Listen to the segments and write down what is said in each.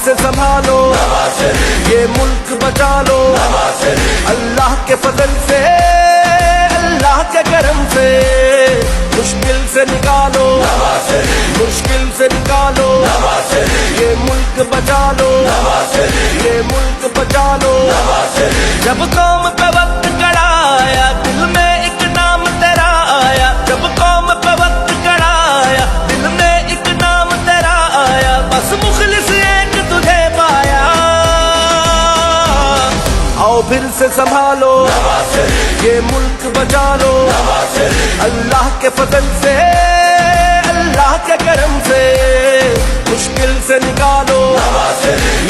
से संभालो, ये मुल्क बचा लो। अल्लाह के फजल से, अल्लाह के करम से, मुश्किल से निकालो, मुश्किल से निकालो। ये मुल्क बचा लो, ये मुल्क बचा लो। जब कौम पे वक्त कड़ा आया, दिल में एक नाम तेरा आया। जब कौम पे वक्त कड़ा आया, दिल में एक नाम तेरा आया। बस मुखलिस एक तुझे पाया। आओ फिर से संभालो, ये मुल्क बचा लो। अल्लाह के फजल से, अल्लाह के करम से, मुश्किल से निकालो,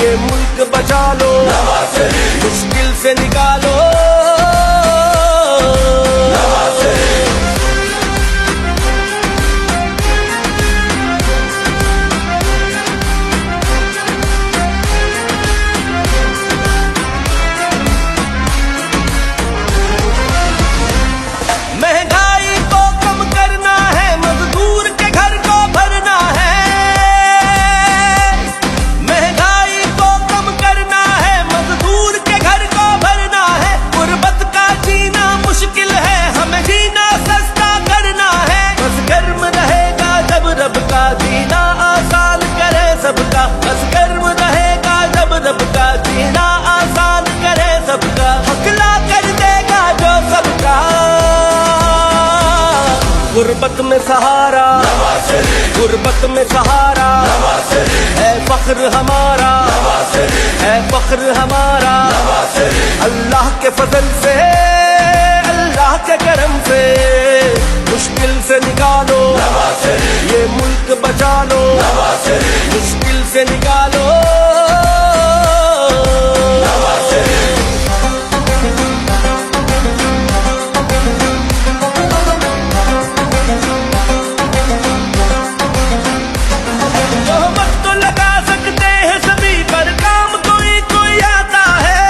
ये मुल्क बचा लो। मुश्किल से निकालो। महंगाई को कम करना है, मजदूर के घर को भरना है। महंगाई को कम करना है, मजदूर के घर को भरना है। गुर्बत का जीना मुश्किल है, हमें जीना सस्ता करना है। बस गर्म रहेगा जब रब का जीना आसान करे सबका। बस गर्म रहेगा जब रब का जीना आसान करे सबका। हकला कर देगा जो सबका। गुर्बत में सहारा, गुर्बत में सहारा, है फख्र हमारा, है फख्र हमारा। अल्लाह के फजल से, अल्लाह के करम से, मुश्किल से निकालो, ये मुल्क बचा लो। मुश्किल से निकालो। तोहमत तो लगा सकते हैं सभी पर, काम कोई कोई आता है।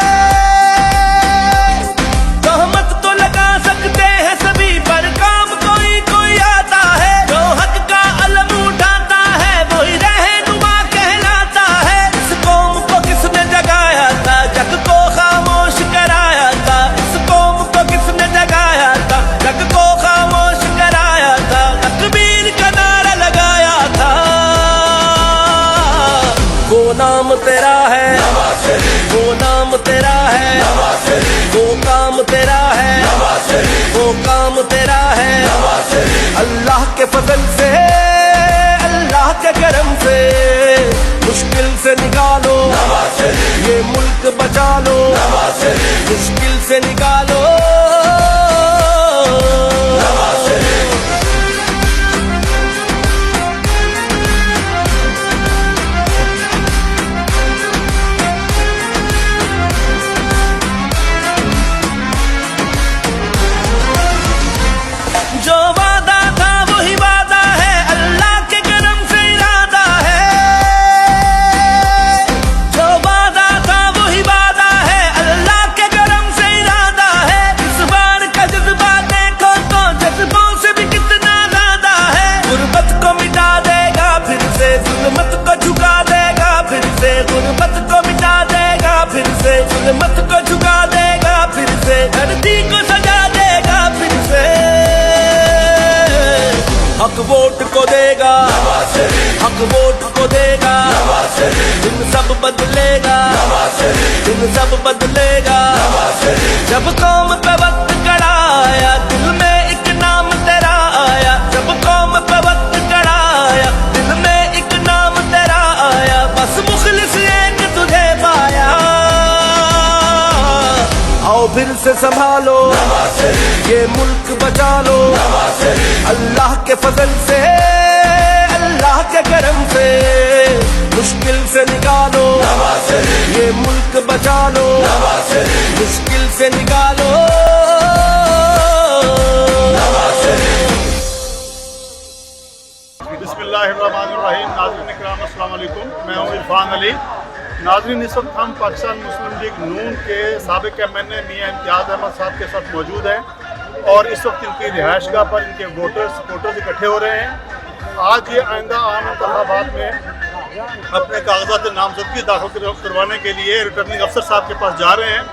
तोहमत तो लगा सकते हैं सभी पर, काम कोई कोई आता है। जो हक का अलम उठाता है, वही रहनुमा कहलाता है। इस कौम को किसने जगाया था, जग को खामोश कराया था। इस कौम को किसने जगाया था, जग को खामोश कराया था। तकबीर का नारा लगाया था। वो नाम तेरा है, वो नाम तेरा है, वो काम तेरा है, वो काम तेरा है। अल्लाह के फजल से, अल्लाह के करम से, मुश्किल से निकालो, ये मुल्क बचा लो। मुश्किल से निकालो। जो वादा था वही वादा है, अल्लाह के करम से इरादा है। जो वादा था वही वादा है, अल्लाह के करम से इरादा है। इस बार का जज्बा देखो तो जज्बों से भी कितना ज्यादा है। गुर्बत को मिटा देगा फिर से, जुल्मत को झुका देगा फिर से। गुर्बत को मिटा देगा फिर से, जुल्मत को झुका देगा फिर से। धरती को सजा देगा फिर से। हक वोट को देगा, हक वोट को देगा। दिन सब बदलेगा, दिन सब बदलेगा। जब कौम पे वक्त कड़ा आया, दिल में एक नाम तेरा आया। जब कौम पे वक्त कड़ा आया, दिल में एक नाम तेरा आया। बस मुखलिस एक तुझे पाया। आओ फिर से संभालो, ये मुल्क बचा लो। अल्लाह के फजल से, अल्लाह के करम से, मुश्किल से निकालो, ये मुल्क बचा लो। मुश्किल से निकालो। बिस्मिल्लाहिर्रहमानिर्रहीम। नाज़रीन इकराम अस्सलाम वालेकुम। मैं हूँ इरफान अली। नाज़रीन, इस वक्त हम पाकिस्तान मुस्लिम लीग नून के साबिक़ MNA मियां इम्तियाज़ अहमद साहब के साथ मौजूद हैं और इस वक्त इनकी रिहाइशगाह पर इनके वोटर्स इकट्ठे हो रहे हैं। आज ये आइंदा आम इंतखाबात में अपने कागजात नामजदगी दाखिल करवाने के लिए रिटर्निंग अफसर साहब के पास जा रहे हैं।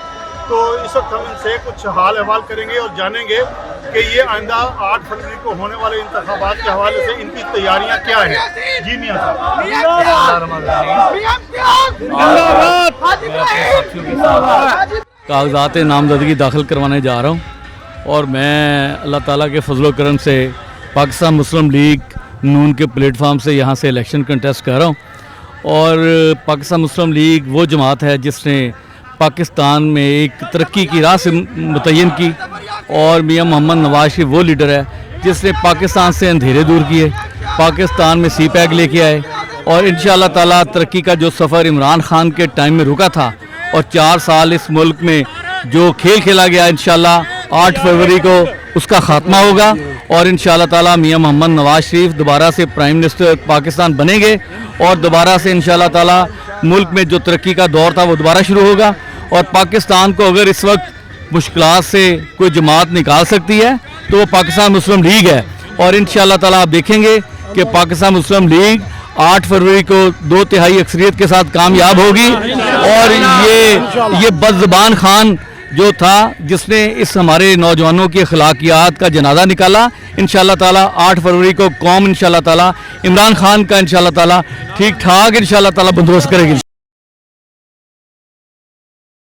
तो इस वक्त हम इनसे कुछ हाल अहवाल करेंगे और जानेंगे कि ये आइंदा 8 फरवरी को होने वाले इंतखाबात के हवाले से इनकी तैयारियां क्या हैं। जी मियां साहब। कागजात नामजदगी दाखिल करवाने जा रहा हूँ और मैं अल्लाह ताला के फजल करम से पाकिस्तान मुस्लिम लीग नून के प्लेटफार्म से यहाँ से इलेक्शन कंटेस्ट कर रहा हूँ। और पाकिस्तान मुस्लिम लीग वो जमात है जिसने पाकिस्तान में एक तरक्की की राह से मुतय्यन की, और मियां मोहम्मद नवाज शरीफ वो लीडर है जिसने पाकिस्तान से अंधेरे दूर किए, पाकिस्तान में सी पैक लेके आए, और इंशाअल्लाह ताला तरक्की का जो सफ़र इमरान खान के टाइम में रुका था और 4 साल इस मुल्क में जो खेल खेला गया, इंशाअल्लाह 8 फरवरी को उसका ख़ात्मा होगा और इंशाअल्लाह ताला मियां मोहम्मद नवाज शरीफ दोबारा से प्राइम मिनिस्टर पाकिस्तान बनेंगे और दोबारा से इंशाअल्लाह ताला मुल्क में जो तरक्की का दौर था वो दोबारा शुरू होगा। और पाकिस्तान को अगर इस वक्त मुश्किलात से कोई जमात निकाल सकती है तो वो पाकिस्तान मुस्लिम लीग है। और इंशाअल्लाह ताला आप देखेंगे कि पाकिस्तान मुस्लिम लीग 8 फरवरी को 2/3 अक्सरियत के साथ कामयाब होगी। और ये बदज़बान खान जो था जिसने इस हमारे नौजवानों की अखलाकियात का जनाजा निकाला, इंशाअल्लाह ताला 8 फरवरी को कौम इंशाअल्लाह ताला इमरान खान का इंशाअल्लाह ताला ठीक ठाक इंशाअल्लाह ताला बंदोबस्त करेगी।